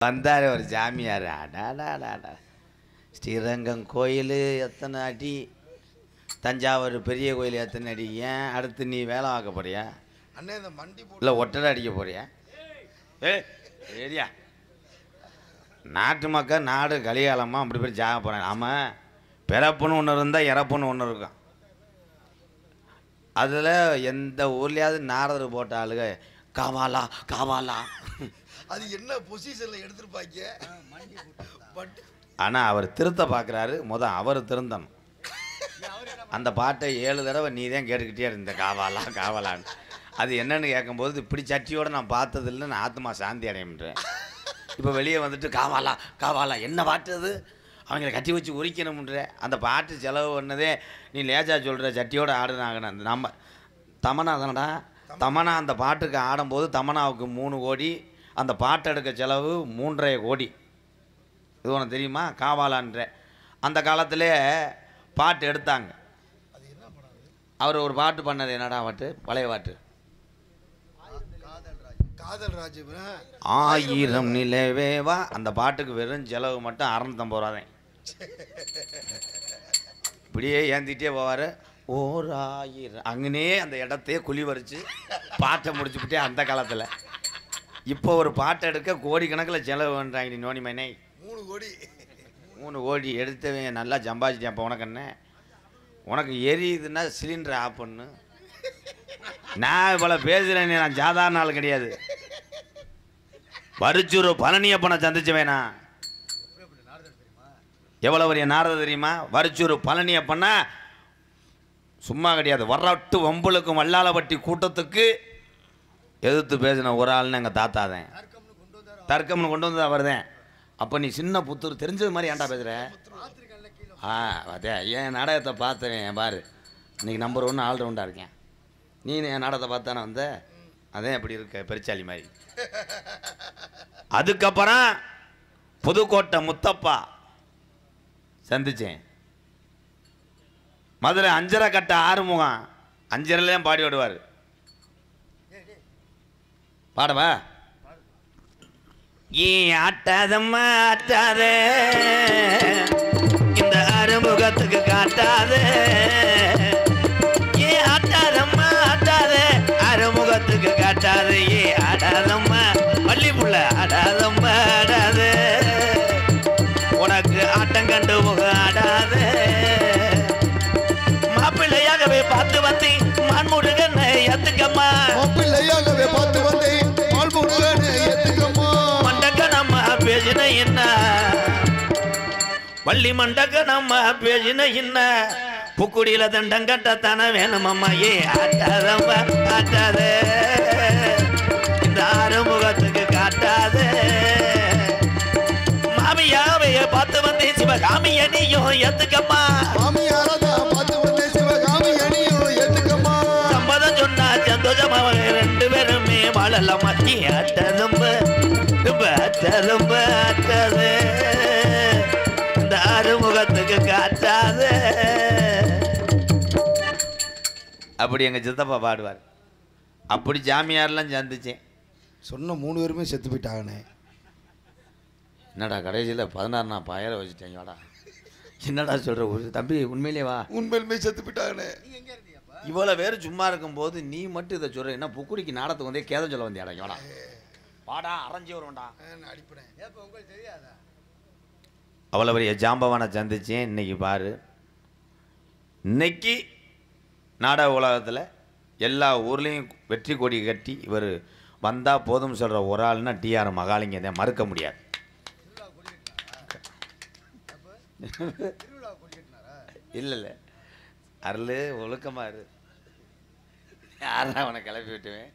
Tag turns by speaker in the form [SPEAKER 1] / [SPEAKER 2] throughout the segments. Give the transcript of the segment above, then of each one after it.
[SPEAKER 1] வந்தார் ஒரு ஜாமியார். அடாடாடாடா, ஸ்ரீரங்கம் கோயில் எத்தனை அடி, தஞ்சாவூர் பெரிய கோயில் எத்தனை அடி, ஏன் அடுத்து நீ வேலை பார்க்க போறியா
[SPEAKER 2] அண்ணே? இந்த மண்டி
[SPEAKER 1] இல்லை ஒட்டடை அடிக்க போறியா? ஏரியா நாட்டு மக்கள் நாடு கலிகாலமாக அப்படி போய் ஜாக போகிறேன். ஆமாம், பிறப்புன்னு ஒன்று இருந்தால் இறப்புன்னு ஒன்று இருக்கும். அதில் எந்த ஊர்லேயாவது நாரதர் போட்ட ஆளுக காவாலா காவாலா,
[SPEAKER 2] அது என்ன பொசிஷனில் எடுத்துருப்பாங்க.
[SPEAKER 1] ஆனால் அவர் திருத்த பார்க்குறாரு. அவர் திருந்தணும். அந்த பாட்டை 7 தடவை நீ தான் கேட்டுக்கிட்டே இருந்த காவாலா காவாலான்னு. அது என்னன்னு கேட்கும்போது இப்படி சட்டியோடு நான் பார்த்ததில்லை, நான் ஆத்மா சாந்தி அடையன்றேன். இப்போ வெளியே வந்துட்டு காவாலா காவாலா என்ன பாட்டு அது, அவங்கள கட்டி வச்சு உரிக்கணும்ன்ற அந்த பாட்டு செலவு பண்ணதே நீ லேஜா சொல்கிற சட்டியோடு ஆடுனாங்கன்னு. அந்த நம்ம தமனா தானடா, தமனா அந்த பாட்டுக்கு ஆடும்போது தமனாவுக்கு 3 கோடி, அந்த பாட்டு எடுக்க செலவு 3.5 கோடி. இது உனக்கு தெரியுமா? காவாலான்ற அந்த காலத்திலே பாட்டு எடுத்தாங்க. அவர் ஒரு பாட்டு பண்ணது என்னடா பாட்டு, பழைய பாட்டு,
[SPEAKER 2] காதல் ராஜ்
[SPEAKER 1] 1000 நிலவேவா. அந்த பாட்டுக்கு வெறும் செலவு மட்டும் 650 ரூபா தான். இப்படியே ஏந்திட்டே போவார். 1000 அங்கனே அந்த இடத்தையே குழி வரிச்சு பாட்டை முடிச்சுக்கிட்டே அந்த காலத்தில். இப்போ ஒரு பாட்டை எடுக்க கோடிக்கணக்கில் செலவு பண்ணுறாங்க. நோனி மைனை 3 கோடி எடுத்தவன் நல்லா சம்பாதிச்சிட்டேன். இப்போ உனக்கு என்ன, உனக்கு எரியுதுன்னா சிலிண்டர் ஆஃப் பண்ணு. நான் இவ்வளோ பேசுகிறேன், நான் சாதாரண ஆள் கிடையாது. வரிச்சூர் பழனியப்பனை சந்திச்சவேனா, எவ்வளோ பெரிய நாரத தெரியுமா? வரிச்சூர் பழனியப்பனா சும்மா கிடையாது. வரட்டு வம்புளுக்கும் வல்லாளப்பட்டி கூட்டத்துக்கு எதிர்த்து பேசின ஒரு ஆள்னு எங்கள் தாத்தா தான். தர்க்கம்னு கொண்டு வந்து அவர் தான். அப்போ நீ சின்ன புத்தூர் தெரிஞ்சது மாதிரி ஏன்டா பேசுகிற? அதே என் நாடகத்தை பார்த்தேன் பாரு, இன்றைக்கி நம்பர் 1 ஆல்ரவுண்டாக இருக்கேன். நீ என் நாடகத்தை பார்த்தானே வந்த, அதே அப்படி இருக்க பெருச்சாலி மாதிரி. அதுக்கப்புறம் புதுக்கோட்டை முத்தப்பா சந்திச்சேன். மதுரை 5.5 கட்ட ஆறுமுகம் 5.5 பாடி விடுவார். பாடவா? ஏ ஆட்டாதம்மா ஆட்டாதே, இந்த அறுமுகத்துக்கு காட்டாதே. ஏ ஆட்டாதம்மா ஆட்டாதே, அறுமுகத்துக்கு காட்டாதே. ஏ ஆடாதம்மா பள்ளி புள்ள ஆடாதம்மா ஆடாதே, உனக்கு ஆட்டம் கண்டு முக ஆடாதே. மாப்பிள்ளையாகவே பார்த்து வந்தி மான்முருகனை எத்துக்கம்மா,
[SPEAKER 2] மாப்பிள்ளையாகவே பார்த்து வந்தி மான்முருகனை எத்துக்கம்மா.
[SPEAKER 1] மண்டக்க நம்ம பேசின என்ன, வள்ளி மண்டக்க நம்ம பேசின என்ன, புக்குடியில தண்டம் கட்டத்தானே வேணுமம்மா. ஏ ஆட்டாதம்மா ஆட்டாதே, இந்த ஆறுமுகத்துக்கு காட்டாதே. மாமியாவைய பார்த்து வந்தே சிவகாமி அணியும் எத்துக்கம்மா,
[SPEAKER 2] மாமியாரதான் பார்த்து வந்தே சிவகாமி அணியும் எத்துக்கம்மா.
[SPEAKER 1] சம்மதம் சொன்னா சந்தோஷமா 2 பேருமே வாழலாமா. ஏ ஆட்டாதம்மா ஆட்டாதம்மா ஆட்டாதே, இந்த ஆறுமுகத்துக்கு காட்டாதே. அப்படி எங்கள் சித்தப்பா பாடுவார். அப்படி ஜாமியாரெலாம் சந்திச்சேன்.
[SPEAKER 2] சொன்ன 3 பேருமே செத்து போயிட்டாங்கண்ணே.
[SPEAKER 1] என்னடா கடைசியில் 16 நான் பயிரை வச்சுட்டேங்க. வாடா, என்னடா சொல்கிற ஒரு தம்பி, உண்மையிலே வா.
[SPEAKER 2] உண்மையிலுமே செத்து போயிட்டாங்கண்ணே.
[SPEAKER 1] இவ்வளோ பேர் சும்மா இருக்கும்போது நீ மட்டும் இதை சொல்கிற. என்ன புக்குடிக்கு நாடத்துக்கு வந்தே கேதம் சொல்ல வந்தியாடா? வாடா வாடா, அரைஞ்சி வருவேன்டா. அவ்வளோ பெரிய ஜாம்பவானை சந்திச்சேன். இன்னைக்கு பாரு, இன்னைக்கு நாடக உலகத்தில் எல்லா ஊர்லேயும் வெற்றி கொடி கட்டி இவர் வந்தால் போதும் சொல்கிற ஒரு ஆள்னா டிஆர் மகாலிங்க தான், மறுக்க முடியாது. இல்லை இல்லை, அருள் ஒழுக்கமாக இரு. யாரா அவனை கிளப்பி விட்டுவேன்.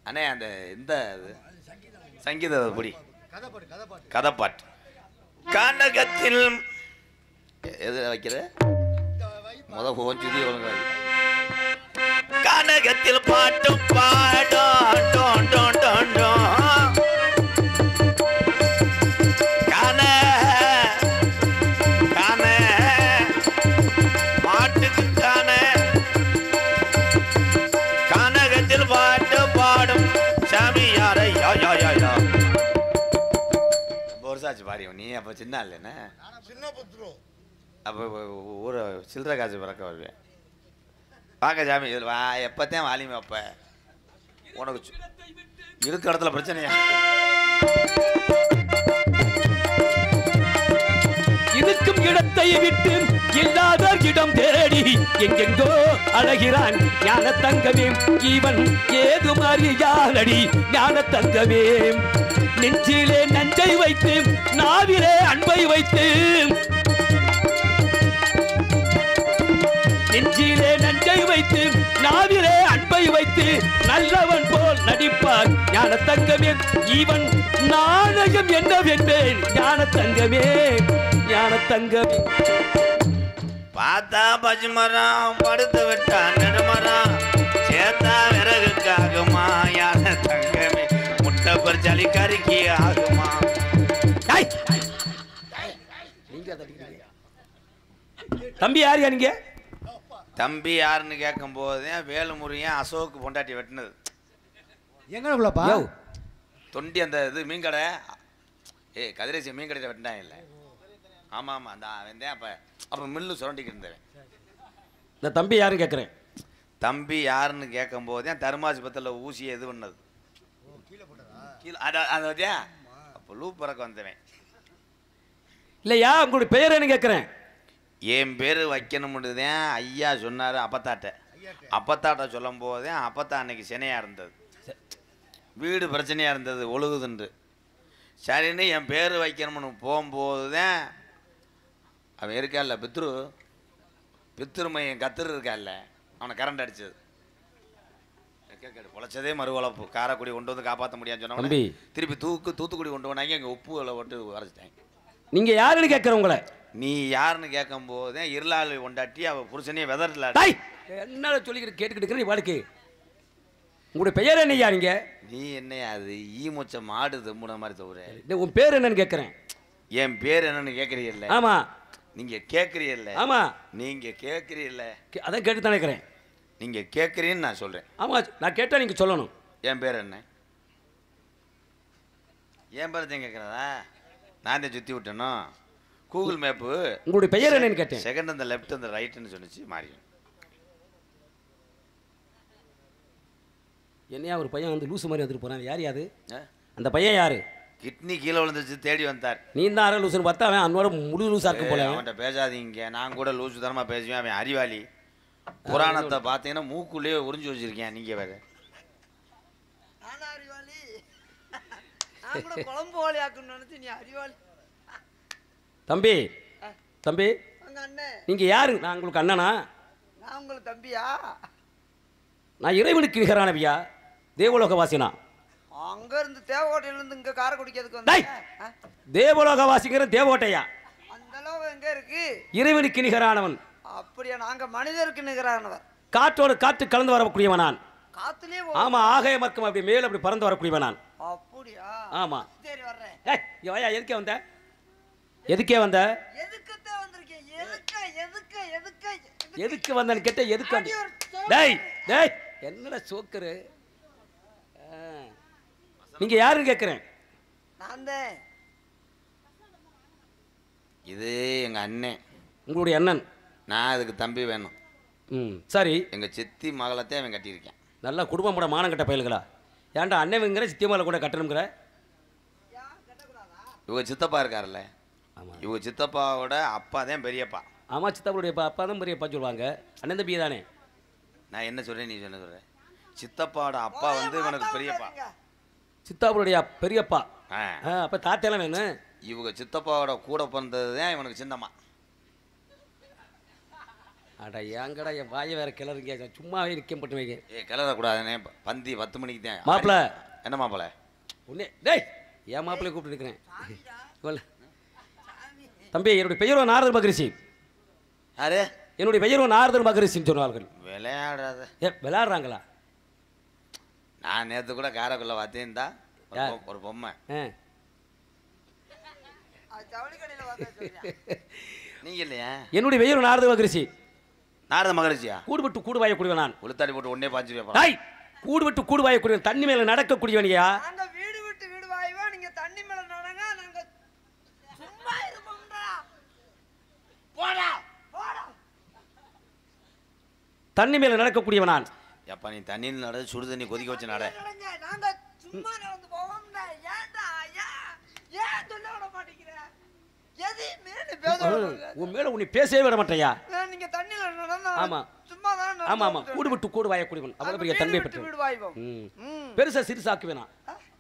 [SPEAKER 1] அண்ணே அந்த இந்த சங்கீத பொடி கதைப்பாட்டு கனகத்தில் எது வைக்கிற கொஞ்சம் ஒழுங்கு. கனகத்தில் பாட்டு பாடும் கான கான பாட்டுக்கு கான கனகத்தில் பாட்டு பாடும் சாமி யாரை யா யா யா யா பெருசாச்சு பாரு நீ அப்போ சின்ன இல்லைண்ணே
[SPEAKER 2] சின்ன புத்துரு
[SPEAKER 1] அப்போ ஊரை சில்லற காசு பிறக்க வருவேன் பார்க்க சாமி இதில் வா எப்போத்தான் வாலிமை அப்போ உனக்கு இருக்க இடத்துல பிரச்சனையா
[SPEAKER 3] இருக்கும் இடத்தை விட்டு இல்லாத இடம் தேடி எங்கெங்கோ அழகிறான் ஞான தங்கமே இவன் ஏது அறியாதடி ஞான தங்கமே நெஞ்சிலே நஞ்சை வைத்து நாவிலே அன்பை வைத்து நெஞ்சிலே நஞ்சை வைத்து நாவிலே அன்பை வைத்து நல்லவன் போல் நடிப்பார் ஞான தங்கமே இவன் நாணயம் என்னவென்பேன் ஞான தங்கமே ஞான தங்கமே
[SPEAKER 1] பார்த்தா பச்சை மரம் படுத்து விட்டா நெடுமரம் சேர்த்தா விறகுக்காகுமா ஞான தங்கமே முட்டை பறிச்சாலி கறிக்கு ஆகுமா
[SPEAKER 3] தம்பி யாரியா நீங்க
[SPEAKER 1] தம்பி யாருன்னு கேட்கும் போதே வேலுமுருகன் அசோக்கு பொண்டாட்டி வெட்டினது
[SPEAKER 4] எங்கனக்குள்ளப்பா
[SPEAKER 1] தொண்டி அந்த இது மீன் கடை கதிரேசி மீன் கடையில் வெட்டினாங்க இல்லை ஆமாம் ஆமாம் அந்த வந்தேன் அப்போ மில்லு சுரண்டிக்கிட்டு இருந்தவன்
[SPEAKER 3] இந்த தம்பி யாருன்னு கேட்குறேன்
[SPEAKER 1] தம்பி யாருன்னு கேட்கும் போதே தர்மாஸ்பத்திரியில் ஊசியை இது பண்ணது கீழே அதை வச்சா அப்போ லூப் பறக்க வந்தவன்
[SPEAKER 3] இல்லையா உங்களுடைய பெயர் என்ன கேட்குறேன்
[SPEAKER 1] என் பேர் வைக்கணும்னுதான் ஐயா சொன்னார் அப்பத்தாட்ட சொல்லும் போதே அப்பத்தா அன்னைக்கு சினையாக இருந்தது வீடு பிரச்சனையாக இருந்தது ஒழுகுதுன்று சரின்னு என் பேர் வைக்கணும்னு போகும்போது தான் அவன் இருக்கால பித்ருமையன் கத்துரு இருக்கால அவனை கரண்ட் அடிச்சது பொழைச்சதே மறுவளப்பு காரைக்குடி கொண்டு வந்து காப்பாற்ற முடியாதுன்னு சொன்னாங்க திருப்பி தூத்துக்குடி கொண்டு வந்தாங்க எங்கள் உப்பு விட்டு வரைச்சிட்டாங்க
[SPEAKER 3] நீங்கள் யாருன்னு கேட்குறேன் உங்களை
[SPEAKER 1] நீ யாருன்னு கேட்கும் போதே இருளாளி கொண்டாட்டி அவள் புருஷனே வெதறல
[SPEAKER 3] என்ன சொல்லிக்கிட்டு கேட்டுக்கிட்டு நீ வாழ்க்கை உங்களுடைய பெயர் என்னையா நீங்க
[SPEAKER 1] நீ என்னையா அது ஈமொச்ச மாடு தம்புன மாதிரி தவிர
[SPEAKER 3] உன் பேர் என்னன்னு கேட்குறேன்
[SPEAKER 1] என் பேர் என்னன்னு கேட்குறீல்ல
[SPEAKER 3] ஆமா
[SPEAKER 1] நீங்க கேட்குறீல்ல
[SPEAKER 3] ஆமா
[SPEAKER 1] நீங்க கேட்குறீல்ல
[SPEAKER 3] அதான் கேட்டு தானே இருக்கிறேன்
[SPEAKER 1] நீங்க கேட்குறீன்னு நான் சொல்றேன்
[SPEAKER 3] ஆமா நான் கேட்டால் நீங்க சொல்லணும்
[SPEAKER 1] என் பேர் என்ன என் பேர் தான் கேட்குறதா நான் தான் சுற்றி விட்டேனோ கூகுள் மேப்பு
[SPEAKER 3] உங்களுடைய பெயர் என்னன்னு கேட்டேன்
[SPEAKER 1] செகண்ட் அந்த லெஃப்ட் அந்த ரைட்டுன்னு சொன்னிச்சு மாறியும்
[SPEAKER 3] என்னையா ஒரு பையன் வந்து லூசு மாதிரி வந்துட்டு போறான் யார் யாது அந்த பையன் யாரு
[SPEAKER 1] கிட்னி கீழே விழுந்துச்சு தேடி வந்தார்
[SPEAKER 3] நீ தான் அரை லூசுன்னு பார்த்தா அவன் அவனோட முழு லூசா இருக்க போல
[SPEAKER 1] அவன்கிட்ட பேசாதீங்க நான் கூட லூசு தரமா பேசுவேன் அவன் அறிவாளி புராணத்தை பார்த்தீங்கன்னா மூக்குள்ளேயே உறிஞ்சு வச்சிருக்கேன் நீங்க வேற
[SPEAKER 3] தம்பி தம்பி நீங்க யாரு நான் உங்களுக்கு அண்ணனா
[SPEAKER 5] நான் உங்களுக்கு தம்பியா
[SPEAKER 3] நான் இறைவனுக்கு நிகரானவியா தேவலோக வாசினா
[SPEAKER 5] அங்க இருந்து தேவகோட்டையில இருந்து இங்க காரைக்குடிக்கிறதுக்கு வந்தேன்
[SPEAKER 3] தேவலோக வாசிக்கிற தேவகோட்டையா
[SPEAKER 5] அந்த அளவு எங்க இருக்கு
[SPEAKER 3] இறைவனுக்கு நிகரானவன்
[SPEAKER 5] அப்படியா நாங்க மனிதருக்கு நிகரானவர்
[SPEAKER 3] காற்றோடு காற்று கலந்து வரக்கூடியவன் நான்
[SPEAKER 5] காத்துலயே
[SPEAKER 3] ஆமா ஆகாய மர்க்கம் அப்படி மேல அப்படி பறந்து வரக்கூடியவன் நான்
[SPEAKER 5] அப்படியா
[SPEAKER 3] ஆமா
[SPEAKER 5] சரி வர்றேன்
[SPEAKER 3] ஏய் வாயா எதுக்கே வந்த எதுக்கே வந்த
[SPEAKER 5] எதுக்குத்தே வந்திருக்கேன்
[SPEAKER 3] எதுக்கு வந்தேன்னு கேட்ட எதுக்கு வந்த டேய் டேய் என்னடா சோக்கரு நீங்க யாருன்னு கேட்குறேன்
[SPEAKER 5] நான் தான்
[SPEAKER 1] இது எங்க அண்ணன்
[SPEAKER 3] உங்களுடைய அண்ணன்
[SPEAKER 1] நான் அதுக்கு தம்பி வேணும்
[SPEAKER 3] ம் சரி
[SPEAKER 1] எங்க சித்தி மகளத்தை அவன் கட்டியிருக்கேன்
[SPEAKER 3] நல்லா குடும்பம் கூட மானம் கட்ட பயல்களா ஏன்டா அண்ணன்ங்கிற சித்தி மகளை கூட கட்டணுங்கிற
[SPEAKER 1] இவங்க சித்தப்பா இருக்கார்ல
[SPEAKER 3] ஆமாம்
[SPEAKER 1] இவங்க சித்தப்பாவோட அப்பா தான் பெரியப்பா
[SPEAKER 3] ஆமாம் சித்தப்பாவுடைய அப்பா தான் பெரியப்பா சொல்லுவாங்க அண்ணன் தம்பி தானே
[SPEAKER 1] நான் என்ன சொல்கிறேன் நீ என்ன சொல்கிற சித்தப்பாவோட அப்பா வந்து இவனுக்கு பெரியப்பா
[SPEAKER 3] சித்தாப்புடைய பெரியப்பா
[SPEAKER 1] ஆ
[SPEAKER 3] அப்போ தாத்தெல்லாம் வேணும்
[SPEAKER 1] இவங்க சித்தப்பாவோட கூட பிறந்தது தான் இவனுக்கு சின்னம்மா
[SPEAKER 3] அடா ஏங்கடா என் வாயை வேற கிளறுங்க சும்மாவே நிற்க போட்டு வைங்க
[SPEAKER 1] கிளறக்கூடாதுனே பந்தி 10 மணிக்கு தான்
[SPEAKER 3] மாப்பிள்ள
[SPEAKER 1] என்ன மாப்பிள்ள
[SPEAKER 3] ஒன்னே டேய் என் மாப்பிள்ளை கூப்பிட்டு இருக்கிறேன் தம்பி என்னுடைய பெயரோ நாரதன் மகரிஷி
[SPEAKER 1] யாரு
[SPEAKER 3] என்னுடைய பெயரோ நாரதன் மகரிஷின்னு சொன்னார்கள்
[SPEAKER 1] விளையாடாத
[SPEAKER 3] விளையாடுறாங்களா
[SPEAKER 1] நான் நேற்று கூட காரைக்குள்ள பார்த்தேன்டா ஒரு பொம்மை நீங்க இல்லையா
[SPEAKER 3] என்னுடைய பெயரோ நாரத மகரிஷி
[SPEAKER 1] நாரத மகரிஷியா
[SPEAKER 3] கூடு விட்டு கூடு வாயக்கூடியவன் நான்
[SPEAKER 1] உளுத்தாடி போட்டு ஒன்னே பாஞ்சு
[SPEAKER 3] கூடு விட்டு கூடு வாயக்கூடியவன் தண்ணி மேல நடக்கக்கூடியவனியா
[SPEAKER 5] நாங்க வீடு விட்டு வீடு வாய்வா நீங்க தண்ணி மேல நடங்க நாங்க
[SPEAKER 3] தண்ணி மேல நடக்கக்கூடியவன் நான்.
[SPEAKER 1] எப்பா நீ தண்ணியில் நட, சுடு தண்ணி கொதிக்க வச்சு நட.
[SPEAKER 5] நாங்க சும்மா நடந்து போவோம்னா ஏன்டா ஏன் சொல்ல விட மாட்டேங்கிற? எதையுமே நீ பேச விட
[SPEAKER 3] உன் மேல உன்னை பேசவே விட மாட்டேயா?
[SPEAKER 5] நீங்க தண்ணியில நடந்தா
[SPEAKER 3] ஆமா
[SPEAKER 5] சும்மா தான்
[SPEAKER 3] ஆமா ஆமா கூடு விட்டு கூடு வாயக்கூடியவன். அவ்வளவு பெரிய தன்மை பெற்று
[SPEAKER 5] வீடு வாய்ப்போம்.
[SPEAKER 3] பெருசா சிறுசாக்குவேனா?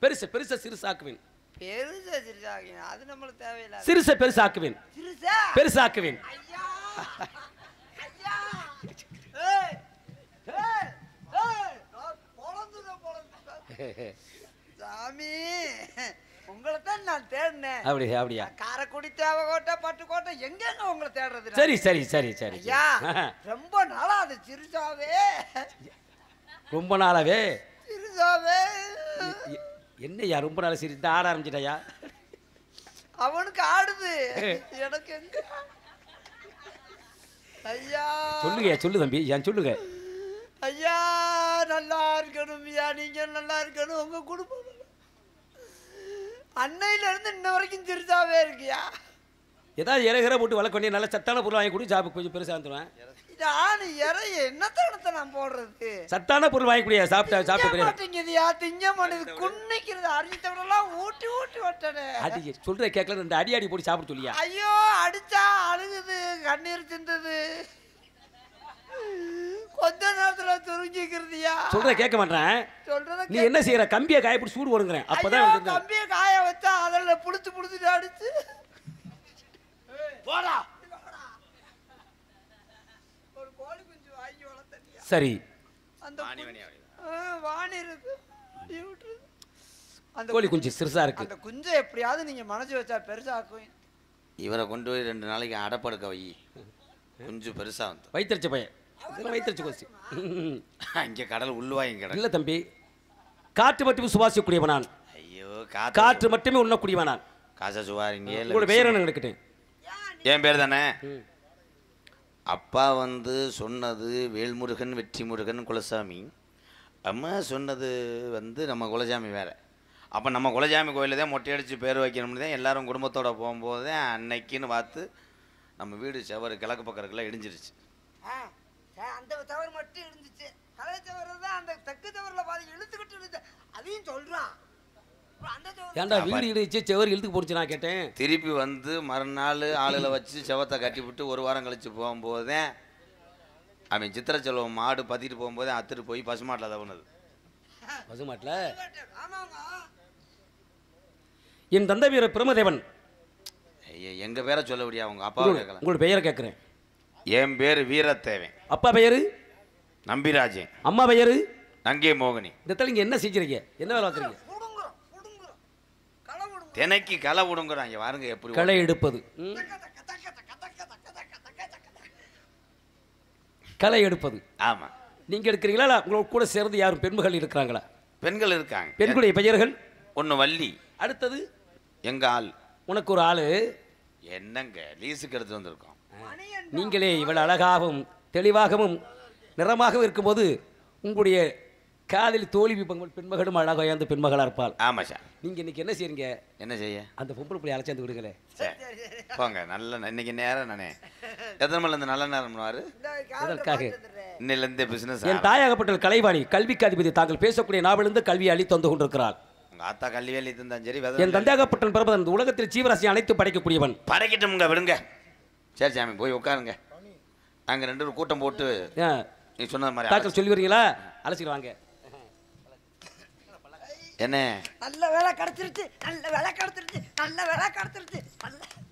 [SPEAKER 3] பெருசா சிறுசாக்குவேன்.
[SPEAKER 5] பெருசா சிறுசாக அது நம்மளுக்கு தேவையில்லை.
[SPEAKER 3] பெருசாக்குவேன். பெருசாக்குவேன்.
[SPEAKER 5] ஐயா ஐயா ஏய் ஏய் ஏய் நான் பொளந்துங்க சாமி உங்களை தான் நான் தேடினேன்.
[SPEAKER 3] அப்படியா?
[SPEAKER 5] காரைக்குடி, தேவகோட்டை, பட்டுக்கோட்டை எங்கெங்க உங்களை தேடுறது?
[SPEAKER 3] சரி
[SPEAKER 5] ஐயா ரொம்ப நாளா அது சிறுசாவே
[SPEAKER 3] ரொம்ப நாளாவே
[SPEAKER 5] சிறுசாவே
[SPEAKER 3] என்னையா ரொம்ப நாள் சரி ஆட ஆரம்பிச்சிட்டாயா?
[SPEAKER 5] அவனுக்கு ஆடுது எனக்கு எங்க? ஐயா
[SPEAKER 3] சொல்லு தம்பி ஏன் சொல்லுங்க.
[SPEAKER 5] ஐயா நல்லா இருக்கணும் ஐயா, நீங்க நல்லா இருக்கணும். உங்க குடும்பம் அன்னையில இருந்து இன்ன வரைக்கும் சிறுசாவே இருக்கியா?
[SPEAKER 3] ஏதாவது இறகிற போட்டு வளர்க்க நல்ல சத்தான பொருள் வாங்கி கொடு, ஜாபுக்கு கொஞ்சம் பெருசாக வந்துடுவேன்.
[SPEAKER 5] நான் இறைய என்னத்தை நான் போடுறது?
[SPEAKER 3] சத்தான பொருள் வாங்கி கூடிய சாப்பிட்ட
[SPEAKER 5] மாட்டேங்குதியா? திங்க மாட்டேங்குது, குன்னிக்கிறது, அரிஞ்சவரெல்லாம் ஊட்டி வட்டனே.
[SPEAKER 3] அடி சொல்ற கேட்கல, ரெண்டு அடி போட்டு சாப்பிட சொல்லியா?
[SPEAKER 5] ஐயோ அடிச்சா அழுகுது, கண்ணீர் சிந்தது, கொஞ்ச நேரத்துல துருங்கிக்கிறதுயா.
[SPEAKER 3] சொல்ற கேட்க மாட்டேன்.
[SPEAKER 5] சொல்றத
[SPEAKER 3] நீ என்ன செய்யற? கம்பியை காய போட்டு சூடு போடுங்கிறேன். அப்பதான்
[SPEAKER 5] கம்பியை காய வச்சா அதில் புடிச்சு அடிச்சு போடா. ஒரு கோழி குஞ்சு வாங்கி வளர்த்தனியா?
[SPEAKER 3] சரி
[SPEAKER 5] அந்த வாணி இருக்கு, அந்த
[SPEAKER 3] கோழி குஞ்சு சிறுசா இருக்கு.
[SPEAKER 5] அந்த குஞ்சை எப்படியாவது நீங்க மனசு வச்சா பெருசாக்கும்.
[SPEAKER 1] இவரை கொண்டு போய் 2 நாளைக்கு அடப்படுக்க வை, குஞ்சு பெருசா வந்து
[SPEAKER 3] வைத்தறிச்ச பையன் வைத்தறிச்சு கோசி.
[SPEAKER 1] அங்கே கடல் உள்வாங்க கடல்
[SPEAKER 3] இல்ல தம்பி, காற்று மட்டுமே சுவாசிக்கக்கூடியவன் நான்.
[SPEAKER 1] ஐயோ
[SPEAKER 3] காற்று மட்டுமே உண்ணக்கூடியவன் நான்.
[SPEAKER 1] காசை சுவாரிங்க.
[SPEAKER 3] உங்களோட பேர் என்ன எடுக்கட்டேன்?
[SPEAKER 1] என் பேர் தானே. அப்பா வந்து சொன்னது வேல்முருகன், வெற்றிமுருகன், குலசாமி. அம்மா சொன்னது வந்து நம்ம குலசாமி வேறு. அப்போ நம்ம குலசாமி கோயிலில் தான் மொட்டை அடித்து பேர் வைக்கணும்னு தான் எல்லாரும் குடும்பத்தோடு போகும்போது தான் அன்னைக்குன்னு பார்த்து நம்ம வீடு செவர் கிழக்கு பக்கத்துக்குலாம் இடிஞ்சிருச்சு.
[SPEAKER 5] அந்த தவறு மட்டும் இருந்துச்சு. கலை தவறு தான் அந்த தெற்கு தவறுல பாதி இழுத்துக்கிட்டு இருந்துச்சு. அதையும் சொல்றான்.
[SPEAKER 3] ஏன்டா வீடு இடிச்சு செவர் இழுத்துக்கு போடுச்சு நான் கேட்டேன்.
[SPEAKER 1] திருப்பி வந்து மறுநாள் ஆளுகளை வச்சு செவத்தை கட்டி விட்டு 1 வாரம் கழிச்சு போகும்போதே அவன் சித்திர செல்வம் மாடு பத்திட்டு போகும்போதே அத்துட்டு போய் பசுமாட்டில் தவணுது.
[SPEAKER 3] பசுமாட்டில் என் தந்தை வீர பிரமதேவன்.
[SPEAKER 1] எங்கள் பேரை சொல்ல முடியாது, அவங்க அப்பா கேட்கலாம்.
[SPEAKER 3] உங்களோட பெயரை கேட்குறேன்.
[SPEAKER 1] என் பேர் வீரத்தேவன்.
[SPEAKER 3] அப்பா பெயரு
[SPEAKER 1] நம்பிராஜன்.
[SPEAKER 3] அம்மா பெயரு
[SPEAKER 1] நங்கே மோகினி.
[SPEAKER 3] இந்த இடத்துல இங்கே என்ன செஞ்சுறீங்க? என்ன வேலை பார்க்குறீங்க?
[SPEAKER 1] தினைக்கு களை விடுங்கிறாங்க. பாருங்க எப்படி
[SPEAKER 3] களை எடுப்பது. களை எடுப்பது.
[SPEAKER 1] ஆமாம்.
[SPEAKER 3] நீங்கள் எடுக்கிறீங்களா? இல்லை உங்களோட கூட சேர்ந்து யாரும் பெண்கள் இருக்கிறாங்களா?
[SPEAKER 1] பெண்கள் இருக்காங்க.
[SPEAKER 3] பெண்களுடைய பெயர்கள்?
[SPEAKER 1] ஒன்று வள்ளி.
[SPEAKER 3] அடுத்தது
[SPEAKER 1] எங்க ஆள்.
[SPEAKER 3] உனக்கு ஒரு ஆளு.
[SPEAKER 1] என்னங்க லீஸுக்கு எடுத்து வந்திருக்கோம்.
[SPEAKER 3] நீங்களே இவ்வளவு அழகாகவும் தெளிவாகவும் நிறமாகவும் இருக்கும்போது உங்களுடைய காதில் தோல்வி பெண்மகளும் அழகாக அந்த பெண்மகளா இருப்பாள்.
[SPEAKER 1] ஆமாம் சார்.
[SPEAKER 3] நீங்கள் இன்னைக்கு என்ன செய்றீங்க?
[SPEAKER 1] என்ன செய்ய?
[SPEAKER 3] அந்த பொம்பளை பிள்ளை அழைச்சாந்து விடுங்களே.
[SPEAKER 1] சரி போங்க. நல்ல இன்னைக்கு நேரம் நானே. எத்தனை மணி இந்த நல்ல நேரம் பண்ணுவார்?
[SPEAKER 3] இதற்காக
[SPEAKER 1] இன்னிலேருந்து பிஸ்னஸ்.
[SPEAKER 3] என் தாயாகப்பட்ட கலைவாணி கல்விக்கு அதிபதி தாங்கள் பேசக்கூடிய நாவிலிருந்து கல்வியை அள்ளி தந்து கொண்டிருக்கிறாள்.
[SPEAKER 1] உங்கள் ஆத்தா கல்வி வேலி இருந்தாலும் சரி.
[SPEAKER 3] என் தந்தையாகப்பட்ட பிரபதன் இந்த உலகத்தில் ஜீவராசி அனைத்து படைக்கக்கூடியவன்.
[SPEAKER 1] படைக்கட்டும்ங்க, விடுங்க. சரி சாமி போய் உட்காருங்க. நாங்கள் 2 பேரும் கூட்டம் போட்டு நீ சொன்ன மாதிரி
[SPEAKER 3] தாக்கல் சொல்லி வரீங்களா? அழைச்சிட்டு வாங்க.
[SPEAKER 1] என்ன
[SPEAKER 5] நல்ல வேலை கிடைச்சிருச்சு, நல்ல வேலை கிடைச்சிருச்சு, நல்ல வேலை கிடைச்சிருச்சு.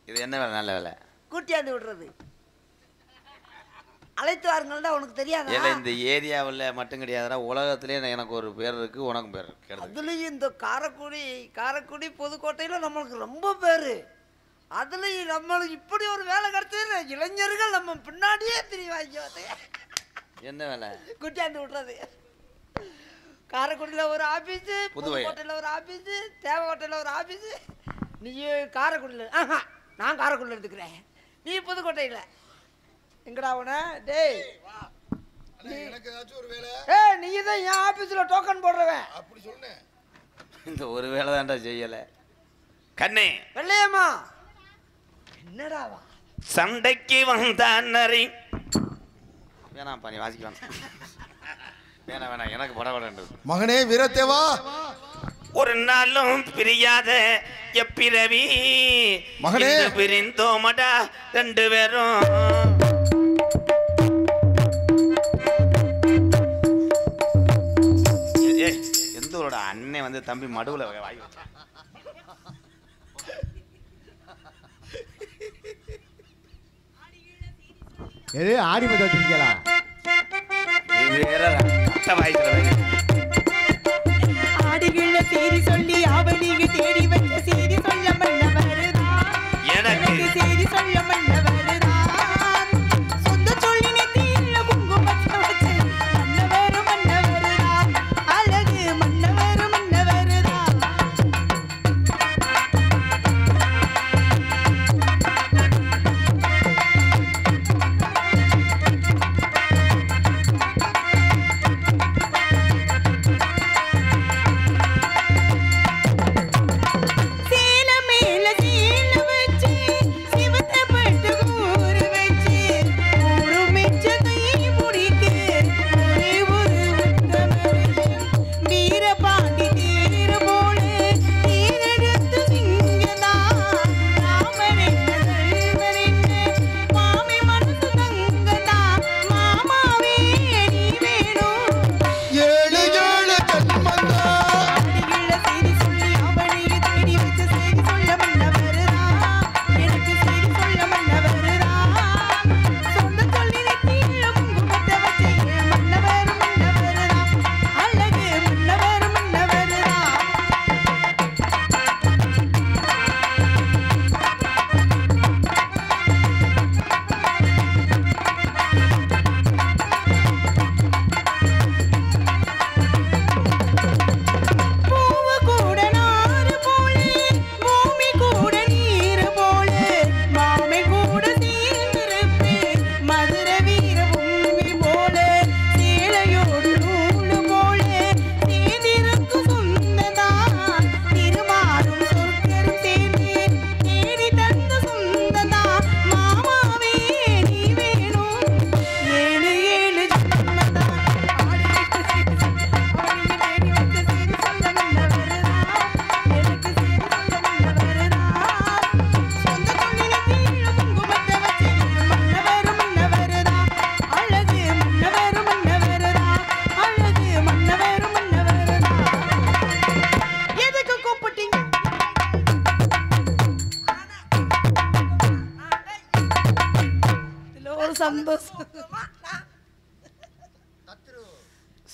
[SPEAKER 1] இது என்ன வேலை? நல்ல வேலை
[SPEAKER 5] கூட்டியாந்து விடுறது. அழைத்து வாருங்கள்டா. உனக்கு தெரியாதா?
[SPEAKER 1] இல்லை இந்த ஏரியாவில் மட்டும் கிடையாதுடா, உலகத்திலே எனக்கு ஒரு பேர் இருக்கு, உனக்கும் பேர் இருக்கு.
[SPEAKER 5] அதுலேயும் இந்த காரைக்குடி புதுக்கோட்டையில் நம்மளுக்கு ரொம்ப பேர். அதுலேயும் நம்மளுக்கு இப்படி ஒரு வேலை கிடைச்சது. இளைஞர்கள் நம்ம பின்னாடியே தெரிவாங்க.
[SPEAKER 1] என்ன வேலை?
[SPEAKER 5] கூட்டியாந்து விடுறது. காரைக்குடியில் ஒரு ஆஃபீஸு, புதுக்கோட்டையில் ஒரு ஆஃபீஸு, தேவக்கோட்டையில் ஒரு ஆஃபீஸு. நீ காரைக்குடியில், நான் காரைக்குடியில் எடுத்துக்கிறேன், நீ புதுக்கோட்டையில். எங்கடா உன? டேய்
[SPEAKER 2] எனக்கு ஏதாச்சும் ஒரு வேலை.
[SPEAKER 5] நீ தான் என் ஆஃபீஸில் டோக்கன் போடுறவன்.
[SPEAKER 2] அப்படி சொன்னேன்.
[SPEAKER 1] இந்த ஒரு வேலை தான்டா செய்யலை. கண்ணே
[SPEAKER 5] வெள்ளையம்மா என்னடாவா?
[SPEAKER 1] சண்டைக்கு வந்தான் நரி. வேணாம்ப்பா நீ வாசிக்க வேணாம் வேணாம் எனக்கு படபடன்றது.
[SPEAKER 2] மகனே வீரத்தேவா,
[SPEAKER 1] ஒரு நாளும் பிரியாத எப்பிரவி
[SPEAKER 2] மகனே.
[SPEAKER 1] இன்று பிரிந்தோமடா ரெண்டு பேரும். எந்தோட அண்ணன் வந்து தம்பி மடுவுல வாய் வச்சா.
[SPEAKER 4] எது ஆடி மதி வச்சிருக்கீங்களா?
[SPEAKER 1] இது வேற அட்டை வாய்க்கிற வேலை.
[SPEAKER 6] ஆடுகள தேடி சொல்லி அவனிக தேடி வச்ச செய்தி சொல்ல மன்னவருதா.
[SPEAKER 1] எனக்கு
[SPEAKER 6] செய்தி சொல்ல மன்னவருதா. சொந்த சொல்லி நெத்தியில குங்குமத்தை வச்சு மன்னவரும் மன்னவருதா. அழகு மன்னவரும் மன்னவருதா.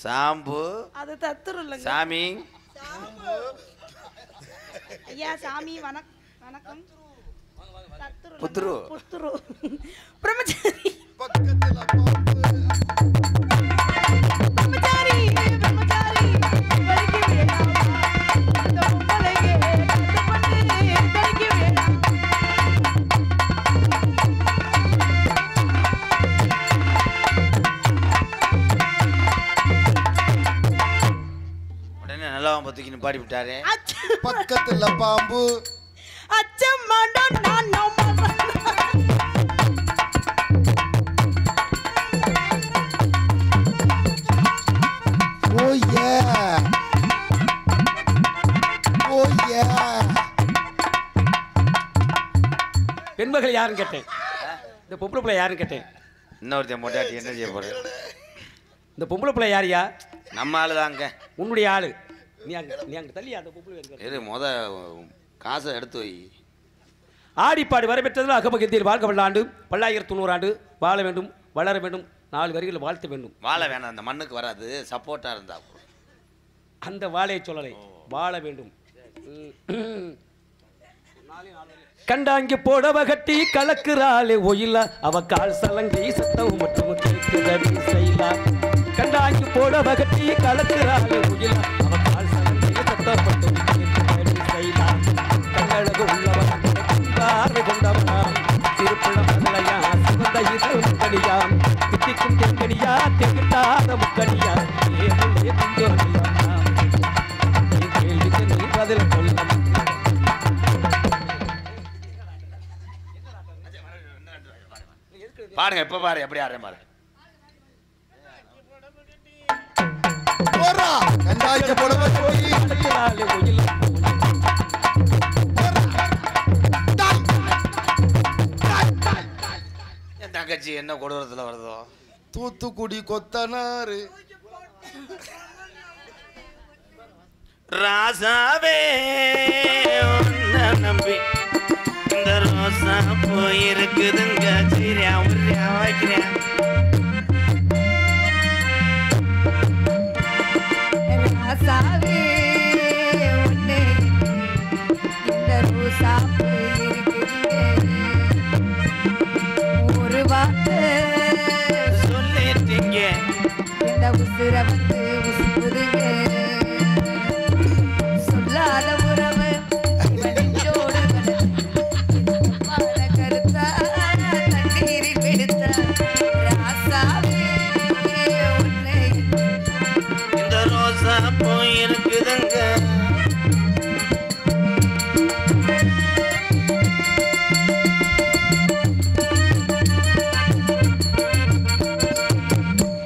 [SPEAKER 1] சாம்பு
[SPEAKER 6] அது தத்துரு இல்லைங்க
[SPEAKER 1] சாமி.
[SPEAKER 6] ஐயா சாமி வணக்கம். தத்துரு
[SPEAKER 1] புத்துரு.
[SPEAKER 6] புத்துரு பிரம்மச்சாரி
[SPEAKER 2] பக்கத்துல பாம்பு.
[SPEAKER 6] பிரம்மச்சாரி பிரம்மச்சாரி வலிக்கு வேணாமா அந்த பொம்பளையே கட்டப்பட்டு வலிக்கு வேணாமா.
[SPEAKER 1] உடனே நல்லா பத்துக்கு பாடி விட்டாரு.
[SPEAKER 2] பக்கத்துல பாம்பு.
[SPEAKER 6] அச்சம்மாடா நான்
[SPEAKER 2] Oh yeah. Oh yeah.
[SPEAKER 3] பெண்மகள் யாருன்னு கேட்டேன். இந்த பொம்பளை பிள்ளை யாருன்னு கேட்டேன்.
[SPEAKER 1] இன்னொருத்தன் மொட்டாட்டி என்ன செய்ய போற?
[SPEAKER 3] இந்த பொம்பளை பிள்ளை யாரியா?
[SPEAKER 1] நம்ம ஆளு தாங்க.
[SPEAKER 3] உன்னுடைய ஆளு. நீ அங்க தள்ளியா அந்த பொம்பளை இருக்க.
[SPEAKER 1] இரு காசை எடுத்து வை.
[SPEAKER 3] ஆடிப்பாடி வரப்பெற்றதில் அகமகத்தில் வாழ்க வல்லாண்டு பல்லாயிரத்து 90 ஆண்டு வாழ வேண்டும் வளர வேண்டும் 4 வரிகளில் வாழ்த்த வேண்டும்.
[SPEAKER 1] வாழ வேணாம், அந்த மண்ணுக்கு வராது, சப்போர்ட்டா இருந்தா
[SPEAKER 3] அந்த வாழையை சொல்லலை, வாழ வேண்டும். கண்டாங்கி போடவ கட்டி கலக்குறாளே ஒயில அவ கால் சலங்கை சத்தம் மட்டும் கேட்குதடி செய்யலா. கண்டாங்கி போடவ கட்டி கலக்குறாளே ஒயில அவ கால் சலங்கை சத்தம் மட்டும் கேட்குதடி செய்யலா. கண்ணழகு உள்ளவன் பார்வை கொண்டவனாம் திருப்புள்ள மதலையா சிவந்த இது முக்கடியா தித்திக்கும் தென்கடியா தெங்கிட்டாத முக்கடியா ஏழுள்ளே திங்கோடியா கேள்விக்கு நீ பதில் சொல்ல.
[SPEAKER 1] பாருங்க, இப்ப பாரு எப்படி ஆடுறேன் பாரு.
[SPEAKER 2] போறா கண்டாய்க்கு புடவை கட்டி
[SPEAKER 3] கலக்குறாளே ஒயிலா
[SPEAKER 1] என் தங்கச்சி என்ன கொடூரத்தில் வருதோ.
[SPEAKER 2] தூத்துக்குடி கொத்தனாரு
[SPEAKER 1] ராசாவே உன்னை நம்பி இந்த ரோசா போயிருக்குதுங்க. சரியா உரியா வைக்கிறேன்.
[SPEAKER 6] ராசாவே உன்னை இந்த ரோசாப்பூ இருக்குதுங்க. ஒரு வார்த்தை
[SPEAKER 1] சொல்லிட்டீங்க.
[SPEAKER 6] இந்த உசுர வந்து உசுப்புதுங்க. சொல்லாத உறவு வலிச்சோடு வளர்த்த கருத்தா தண்ணீரில் வெடுத்த ராசாவே உன்னை
[SPEAKER 1] இந்த ரோசா போயிருக்குதுங்க.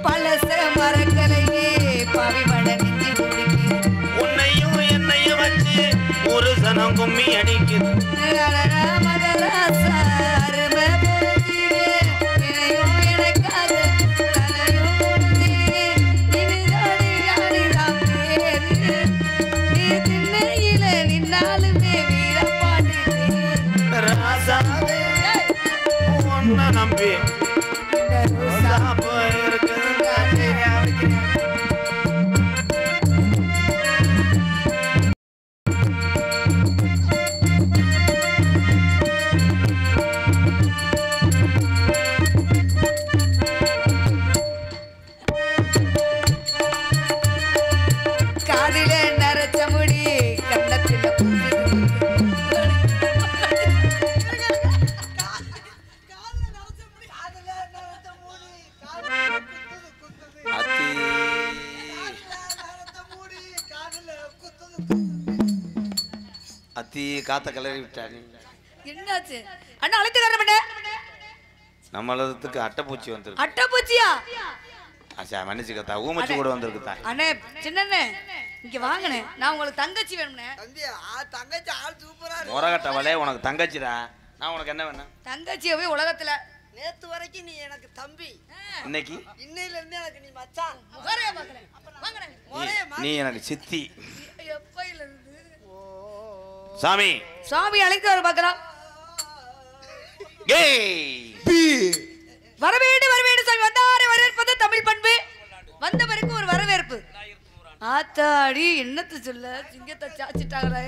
[SPEAKER 6] பழச மரக்கலையே பவிமட நெஞ்சு துடிக்குது.
[SPEAKER 1] உன்னையும் என்னையும் வச்சு ஒரு சனம் கும்மி அடிக்குது.
[SPEAKER 6] அடடா மகராசா அருமை புரிஞ்சியே, இணையும் எனக்காக தலையும் உடுத்தியே. இனிதானே யானிதான் பேரு, நீ திண்ணையில நின்னாலுமே வீரப்பாட்டு
[SPEAKER 1] ராசாவே உன்னை நம்பி
[SPEAKER 6] இந்த ரோசா
[SPEAKER 1] ரோசா போயிருக்குதுங்க. சரியா வைக்கிறேன்.
[SPEAKER 6] காதில நரைச்ச முடி கண்ணத்தில
[SPEAKER 1] அத்தி அத்தி காத்த கிளறி விட்டானி.
[SPEAKER 6] என்னாச்சு அண்ணா அழைத்து காரணம் என்ன?
[SPEAKER 1] நம்மளதுக்கு அட்டைப்பூச்சி வந்திருக்கு.
[SPEAKER 6] அட்டைப்பூச்சியா?
[SPEAKER 1] ஆச்சா மன்னிச்சுக்கத்தா. ஊமச்சி கூட வந்திருக்குதா.
[SPEAKER 6] அண்ணே சின்னண்ணே இங்க வாங்கண்ணே, நான் உங்களுக்கு தங்கச்சி வேணும்ண்ணே.
[SPEAKER 5] தம்பி தங்கச்சி ஆள் சூப்பரா இருக்கு.
[SPEAKER 1] முறகட்டவளே உனக்கு தங்கச்சிடா. நான் உனக்கு என்ன வேணும்?
[SPEAKER 6] தங்கச்சியவே உலகத்துல
[SPEAKER 5] நேத்து வரைக்கும் நீ எனக்கு தம்பி,
[SPEAKER 1] இன்னைக்கு
[SPEAKER 5] இன்னையில இருந்து எனக்கு நீ மச்சான்.
[SPEAKER 6] முகரைய பாக்குறேன். வாங்கண்ணே.
[SPEAKER 5] முறைய
[SPEAKER 1] நீ எனக்கு சித்தி.
[SPEAKER 6] எப்பையில இருந்து
[SPEAKER 1] சாமி
[SPEAKER 6] சாமி அழைத்து வர பார்க்கலாம்.
[SPEAKER 1] ஏய்
[SPEAKER 2] பி
[SPEAKER 6] வரவேண்டு வரவேண்டு சாமி வந்தாரை வரவேற்பது தமிழ் பண்பு. வந்தவருக்கு ஒரு வரவேற்பு. ஆத்தாடி என்னத்து சொல்ல சிங்கத்தை சாச்சிட்டாங்களே.